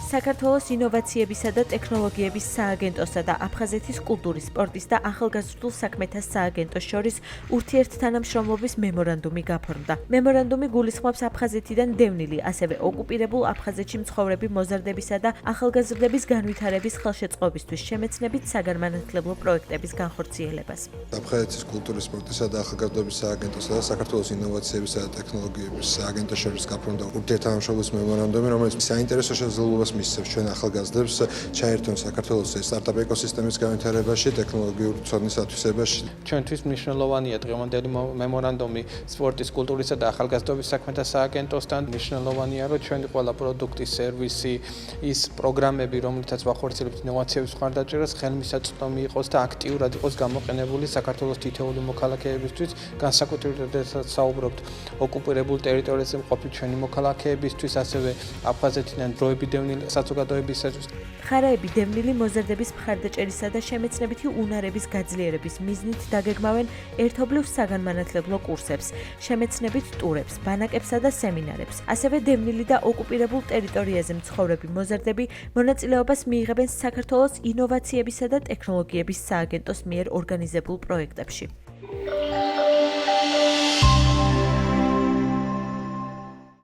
საქართველოს ინოვაციებისა და ტექნოლოგიების სააგენტოსა და აფხაზეთის კულტურის, სპორტის და ახალგაზრდულ საქმეთა სააგენტოს შორის ურთიერთთანამშრომლობის მემორანდუმი გაფორმდა. მემორანდუმი გულისხმობს აფხაზეთიდან დევნილი, ასევე ოკუპირებულ აფხაზეთში მცხოვრები მოზარდებისა და ახალგაზრდების განვითარების ხელშეწყობისთვის შემეცნებით საგანმანათლებლო პროექტების განხორციელებას. აფხაზეთის კულტურის, სპორტისა და ახალგაზრდობის სააგენტოსა და საქართველოს ინოვაციებისა და ტექნოლოგიების სააგენტოს შორის გაფორმდა ურთიერთთანამშრომლობის მემორანდუმი, რომელიც საინტერესო შესაძლებლობას მისცემს ჩვენ ახალგაზრდებს ჩაერთონ საქართველოს სტარტაპ ეკოსისტემის განვითარებაში, ტექნოლოგიური ცოდნის ათვისებაში. ჩვენთვის მნიშვნელოვანია დღევანდელი მემორანდუმი სპორტის, კულტურისა და ახალგაზრდობის საქმეთა სააგენტოსთან. მნიშვნელოვანია, რომ ჩვენი ყველა პროდუქტი, სერვისი, ის პროგრამები, რომლითაც ვახორციელებთ ინოვაციების მხარდაჭერას, ხელმისაწვდომი იყოს და აქტიურად იყოს გამოყენებული საქართველოს თითოეული მოქალაქეებისთვის, განსაკუთრებით საუბრობთ ოკუპირებულ ტერიტორიაზე მყოფი ჩვენი მოქალაქეებისთვის, ასევე აფხაზეთიდან დროები დევნილი საზოგადოებისათვის. მხარეები დევნილი მოზარდების მხარდაჭერისა და შემეცნებითი უნარების გაძლიერების მიზნით დაგეგმავენ ერთობლივ საგანმანათლებლო კურსებს, შემეცნებით ტურებს, ბანაკებსა და სემინარებს. ასევე დევნილი და ოკუპირებულ ტერიტორიაზე მცხოვრები მოზარდები მონაწილეობას მიიღებენ საქართველოს ინოვაციებისა და ტექნოლოგიების სააგენტოს მიერ ორგანიზებულ პროექტებში.